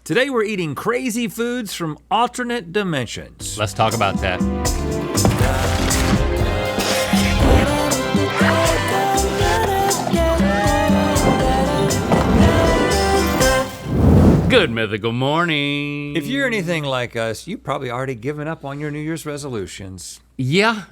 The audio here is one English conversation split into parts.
Today we're eating crazy foods from alternate dimensions. Let's talk about that. Good mythical morning. If you're anything like us, you've probably already given up on your New Year's resolutions. Yeah,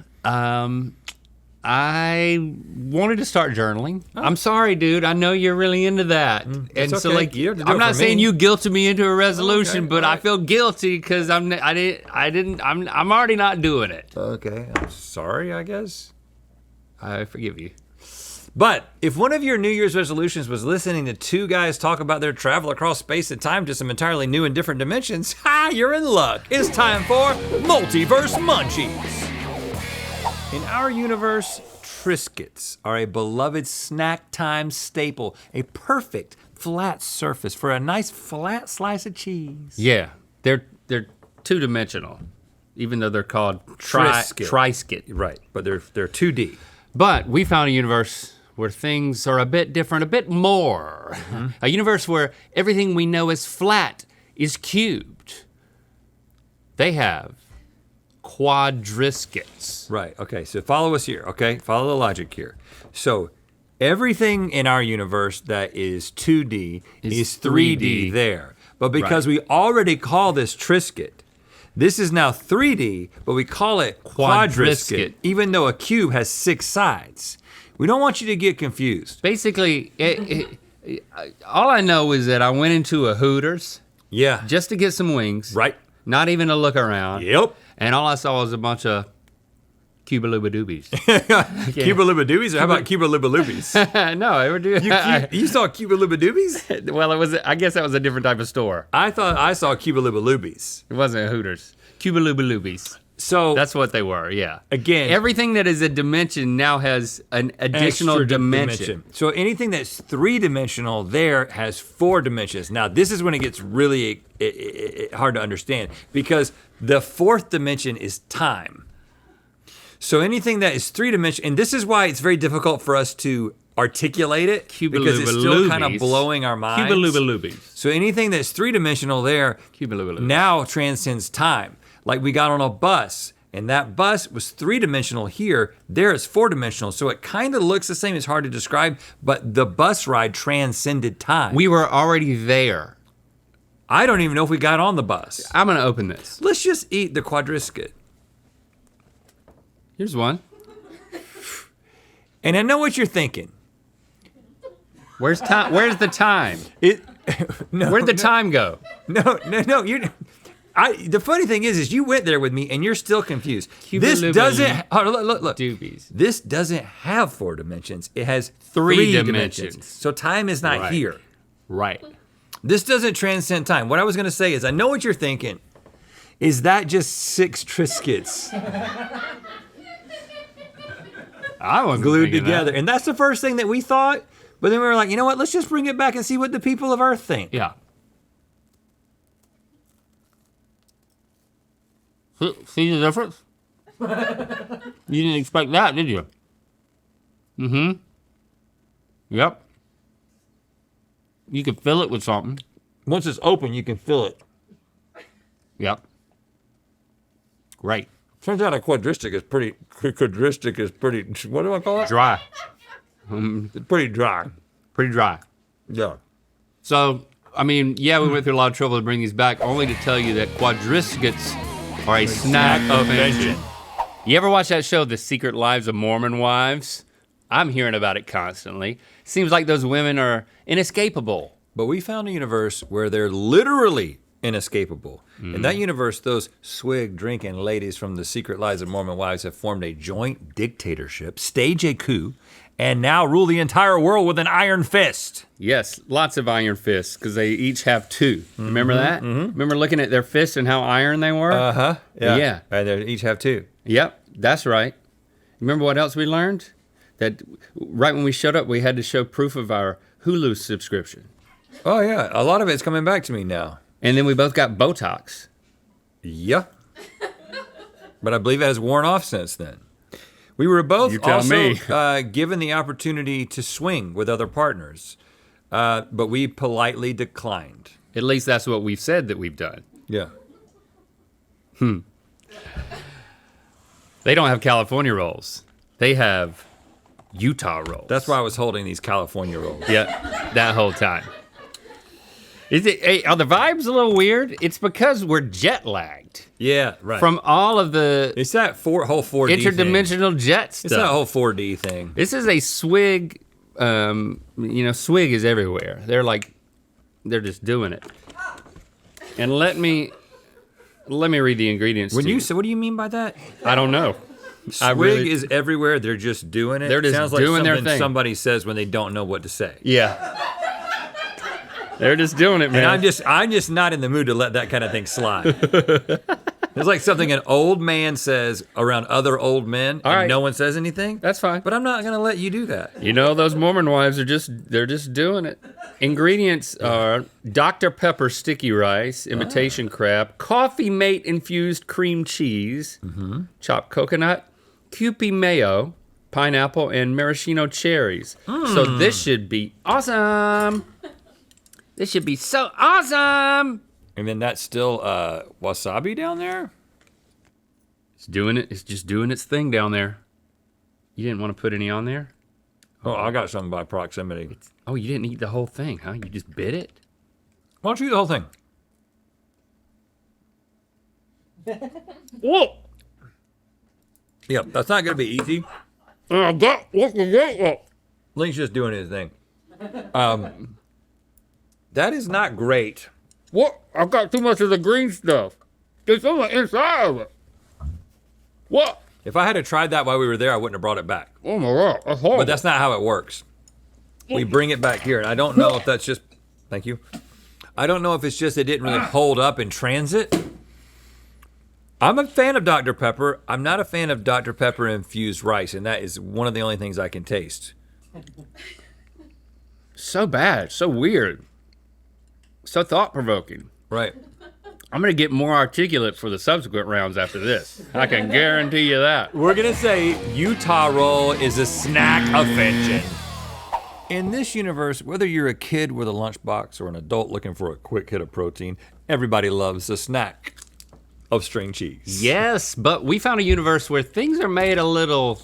I wanted to start journaling. Oh. I'm sorry, dude. I know you're really into that. It's so okay. like, You don't have to do I'm it not for saying me. you guilted me into a resolution, Okay, but all I right. feel guilty because I'm already not doing it. Okay, I'm sorry, I guess. I forgive you. But if one of your New Year's resolutions was listening to two guys talk about their travel across space and time to some entirely new and different dimensions, you're in luck. It's time for Multiverse Munchies. In our universe, Triscuits are a beloved snack time staple, a perfect flat surface for a nice flat slice of cheese. Yeah, they're two-dimensional, even though they're called Triscuit. Right, but they're 2D. But we found a universe where things are a bit different, a bit more. Mm-hmm. A universe where everything we know is flat is cubed. They have quadriscuits. Right, okay, so follow us here, okay? Follow the logic here. So everything in our universe that is 2D is 3D there. But because we already call this Triscuit, this is now 3D, but we call it quadriscuit, even though a cube has 6 sides. We don't want you to get confused. Basically, all I know is that I went into a Hooters just to get some wings. Right. Not even to look around. Yep. And all I saw was a bunch of Cuba-Luba-Doobies. Cuba-Luba-Doobies, or how about Cuba-Luba-Loobies? No, I would do it. You saw Cuba-Luba-Doobies? Well, I guess that was a different type of store. I thought I saw Cuba-Luba-Loobies. It wasn't a Hooters. Cuba-Luba-Loobies. So that's what they were, yeah. Again, everything that is a dimension now has an additional dimension. So anything that's 3-dimensional there has 4 dimensions. Now this is when it gets really hard to understand because the 4th dimension is time. So anything that is 3-dimensional, and this is why it's very difficult for us to articulate it because it's still kind of blowing our minds. Cuba-Luba-Loobies. So anything that's 3-dimensional there now transcends time. Like we got on a bus, and that bus was 3-dimensional here, there it's 4-dimensional. So it kind of looks the same, it's hard to describe, but the bus ride transcended time. We were already there. I don't even know if we got on the bus. I'm gonna open this. Let's just eat the quadriscuit. Here's one. And I know what you're thinking. Where's time? Where's the time? Where'd the time go? No. The funny thing is you went there with me and you're still confused. This doesn't, look. Doobies. This doesn't have 4 dimensions. It has 3 dimensions. So time is not here. Right. This doesn't transcend time. What I was gonna say is, I know what you're thinking. Is that just 6 Triscuits I wasn't glued thinking together? that. And that's the first thing that we thought, but then we were like, you know what, let's just bring it back and see what the people of Earth think. Yeah. See the difference? You didn't expect that, did you? Mm-hmm. Yep. You could fill it with something. Once it's open, you can feel it. Yep. Great. Turns out a quadristic is pretty, what do I call it? Dry. It's pretty dry. Pretty dry. Yeah. So, I mean, yeah, we went through a lot of trouble to bring these back, only to tell you that quadriscuits are a snack invention. You ever watch that show, The Secret Lives of Mormon Wives? I'm hearing about it constantly. Seems like those women are inescapable. But we found a universe where they're literally inescapable. In that universe, those swig drinking ladies from The Secret Lives of Mormon Wives have formed a joint dictatorship, stage a coup, and now rule the entire world with an iron fist. Yes, lots of iron fists, because they each have 2. Remember that? Remember looking at their fists and how iron they were? Uh-huh, yeah. Yeah. And they each have 2. Yep, that's right. Remember what else we learned? That right when we showed up, we had to show proof of our Hulu subscription. Oh yeah, a lot of it's coming back to me now. And then we both got Botox. Yeah. But I believe it has worn off since then. We were both also given the opportunity to swing with other partners, but we politely declined. At least that's what we've said that we've done. Yeah. They don't have California rolls. They have Utah rolls. That's why I was holding these California rolls. Yeah, that whole time. Are the vibes a little weird? It's because we're jet lagged Yeah, right. from all of the It's that whole 4D thing. interdimensional jet stuff. It's that whole 4D thing. This is a swig. Swig is everywhere. They're just doing it. And let me read the ingredients. When to you say, what do you mean by that? I don't know. Swig is everywhere. They're just doing it. They're just Sounds like doing their something thing. somebody says when they don't know what to say. Yeah. They're just doing it, man. And I'm just not in the mood to let that kind of thing slide. It's like something an old man says around other old men, and right. no one says anything. That's fine. But I'm not gonna let you do that. You know, those Mormon wives they're just doing it. Ingredients are Dr. Pepper sticky rice, imitation crab, coffee mate infused cream cheese, chopped coconut, Kewpie mayo, pineapple, and maraschino cherries. So this should be awesome. This should be so awesome. And then that's still wasabi down there? It's doing it. It's just doing its thing down there. You didn't want to put any on there? Oh, I got something by proximity. Oh, you didn't eat the whole thing, huh? You just bit it? Why don't you eat the whole thing? Whoa! Yeah, that's not gonna be easy. Link's just doing his thing. That is not great. What? I've got too much of the green stuff. There's something inside of it. What? If I had to tried that while we were there, I wouldn't have brought it back. Oh my God, that's horrible. But that's not how it works. We bring it back here, and I don't know if that's just, thank you. I don't know if it's just it didn't really hold up in transit. I'm a fan of Dr. Pepper. I'm not a fan of Dr. Pepper infused rice, and that is one of the only things I can taste. So bad, so weird. So thought-provoking. Right. I'm gonna get more articulate for the subsequent rounds after this. I can guarantee you that. We're gonna say Utah roll is a snack offension. In this universe, whether you're a kid with a lunchbox or an adult looking for a quick hit of protein, everybody loves a snack of string cheese. Yes, but we found a universe where things are made a little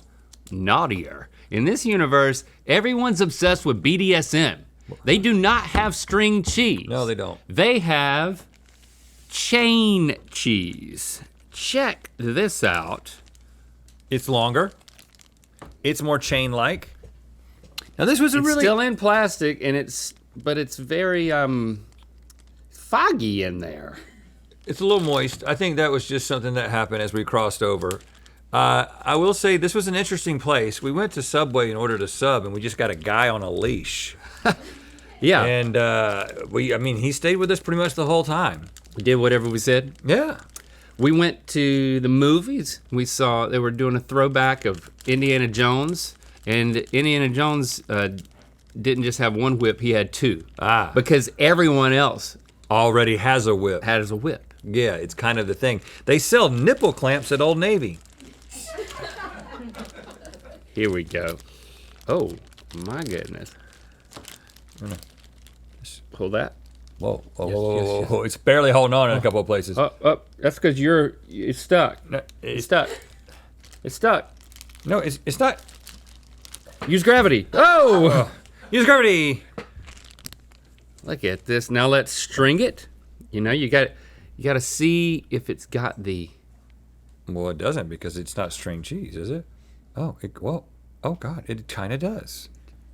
naughtier. In this universe, everyone's obsessed with BDSM. They do not have string cheese. No, they don't. They have chain cheese. Check this out. It's longer. It's more chain-like. Now this was a It's really still in plastic, and but it's very foggy in there. It's a little moist. I think that was just something that happened as we crossed over. I will say this was an interesting place. We went to Subway and ordered a sub, and we just got a guy on a leash. Yeah, And he stayed with us pretty much the whole time. we did whatever we said. Yeah. We went to the movies. We saw they were doing a throwback of Indiana Jones, and Indiana Jones didn't just have one whip; he had two. Because everyone else Already has a whip. has a whip. Yeah, it's kind of the thing. They sell nipple clamps at Old Navy. Here we go. Oh my goodness! Pull that. Whoa, whoa, Yes, whoa, yes, whoa, yes. whoa. It's barely holding on in a couple of places. Up. That's because it's stuck. No, It's stuck. It's stuck. No, it's not. Use gravity. Oh! Use gravity. Look at this. Now let's string it. You know, you got to see if it's got the. Well, it doesn't because it's not string cheese, is it? Oh, oh God, it kind of does.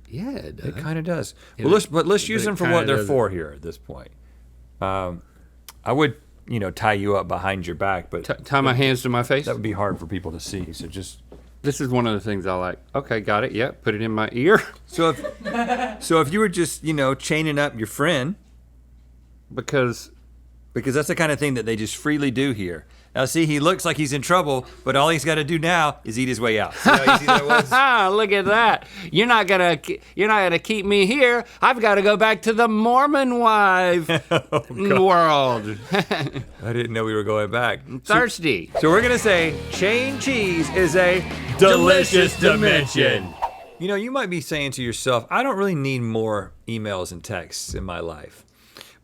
Yeah, it does. It kind of does. It- Well, let's use but it them for what kinda they're doesn't. for here at this point. I would, tie you up behind your back, but Tie my hands to my face. that would be hard for people to see. So just This is one of the things I like. Okay, got it. Yep, put it in my ear. so if you were just chaining up your friend, because that's the kind of thing that they just freely do here. Now, see, he looks like he's in trouble, but all he's got to do now is eat his way out. See how easy that was? look at that. You're not gonna keep me here. I've got to go back to the Mormon wife world. I didn't know we were going back. Thirsty. So we're gonna say chain cheese is a delicious dimension. You might be saying to yourself, I don't really need more emails and texts in my life.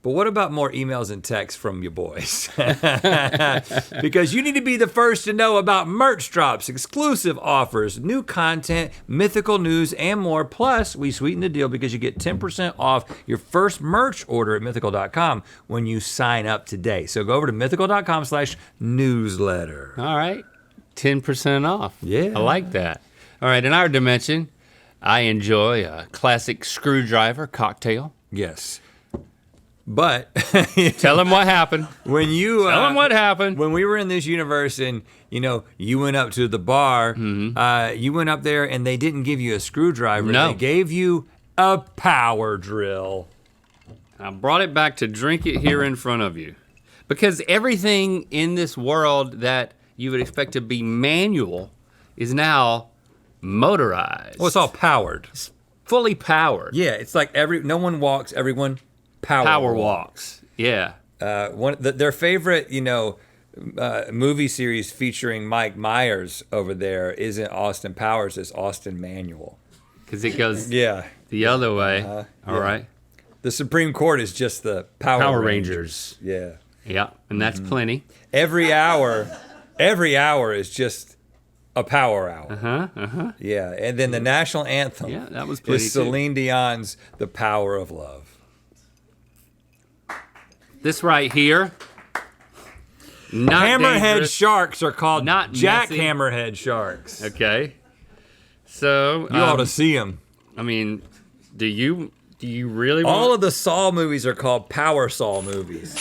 But what about more emails and texts from your boys? Because you need to be the first to know about merch drops, exclusive offers, new content, mythical news, and more. Plus, we sweeten the deal because you get 10% off your first merch order at mythical.com when you sign up today. So go over to mythical.com/newsletter. All right, 10% off. Yeah. I like that. All right, in our dimension, I enjoy a classic screwdriver cocktail. Yes. But Tell him what happened. when you Tell him what happened. when we were in this universe and you went up to the bar, you went up there and they didn't give you a screwdriver. No. They gave you a power drill. I brought it back to drink it here in front of you. Because everything in this world that you would expect to be manual is now motorized. Well, it's all powered. fully powered. Yeah, it's like no one walks, everyone power walks. Yeah. Their favorite, movie series featuring Mike Myers over there isn't Austin Powers, it's Austin Manual. Because it goes Yeah. the other way. All right. The Supreme Court is just the Power Rangers. Yeah. Yeah, and that's plenty. Every hour is just a power hour. Yeah, and then the national anthem Yeah, that was plenty is too. Celine Dion's The Power of Love. This right here. Not Hammerhead dangerous. sharks are called Not messy. jackhammerhead sharks. Okay. So You ought to see them. I mean, do you really want All of the Saw movies are called Power Saw movies.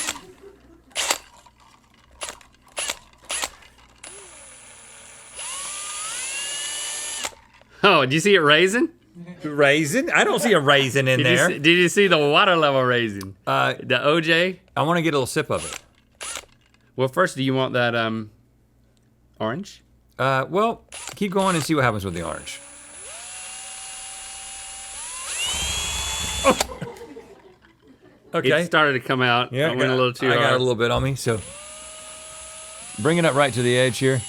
Oh, did you see it raising? Raisin? I don't see a raisin in there. Did you see the water level raising? The OJ? I want to get a little sip of it. Well, first, do you want that orange? Well, keep going and see what happens with the orange. Okay. It started to come out. Yeah, I went a little too hard. I got a little bit on me, so bring it up right to the edge here.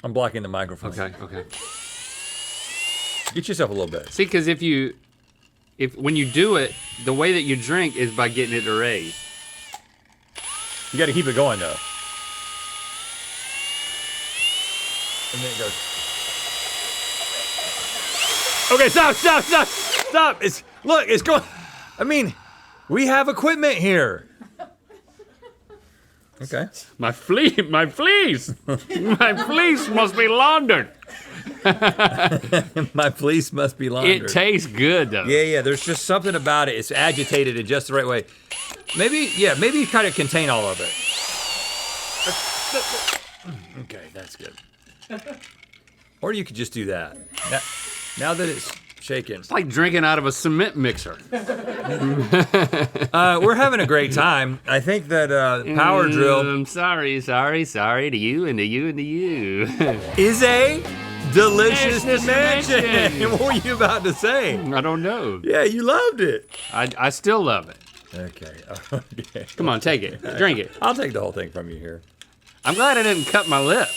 I'm blocking the microphone. Okay. Get yourself a little bit. See, because when you do it, the way that you drink is by getting it to raise. You got to keep it going though. And then it goes. Okay, stop. It's going. I mean, we have equipment here. Okay. My fleece must be laundered. My fleece must be laundered. It tastes good though. Yeah. There's just something about it. It's agitated in just the right way. Maybe kind of contain all of it. Okay, that's good. Or you could just do that. Now that it's shaken. It's like drinking out of a cement mixer. We're having a great time. I think that power drill I'm sorry to you and to you and to you. is a delicious Delicious dimension. dimension. What were you about to say? I don't know. Yeah, you loved it. I still love it. Okay. Come on, take it. Drink it. I'll take the whole thing from you here. I'm glad I didn't cut my lip.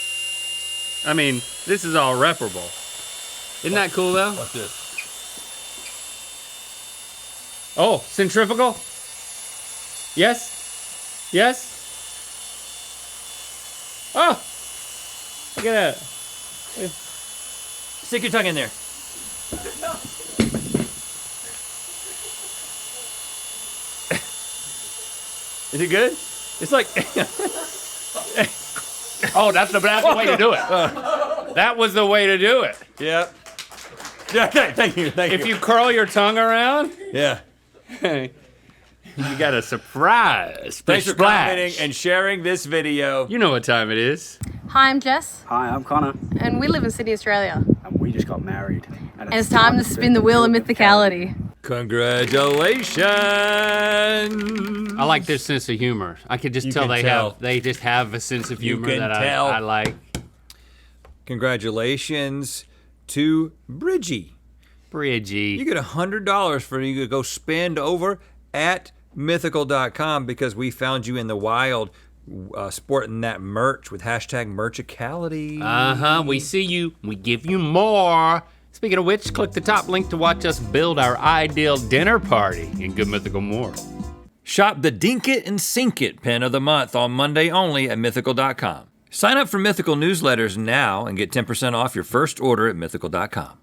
I mean, this is all reparable. Isn't that cool though? What's this? Oh, centrifugal? Yes? Yes? Oh! Look at that. Stick your tongue in there. Is it good? It's like Oh, that's the way to do it. That was the way to do it. Yep. Yeah, thank you. If you curl your tongue around, Yeah. you got a surprise. Thanks for Splash. commenting and sharing this video. You know what time it is. Hi, I'm Jess, Hi, I'm Connor, and we live in Sydney, Australia. and we just got married. And it's time to spin the wheel of mythicality. Congratulations. I like their sense of humor. I could just You tell can they just have a sense of You humor can that tell. I like. Congratulations to Bridgie. Bridgie. You get $100 for you to go spend over at Mythical.com, because we found you in the wild sporting that merch with hashtag Merchicality. We see you, we give you more. Speaking of which, click the top link to watch us build our ideal dinner party in Good Mythical more. Shop the Dink It and Sink It pen of the month on Monday only at Mythical.com. Sign up for Mythical newsletters now and get 10% off your first order at Mythical.com.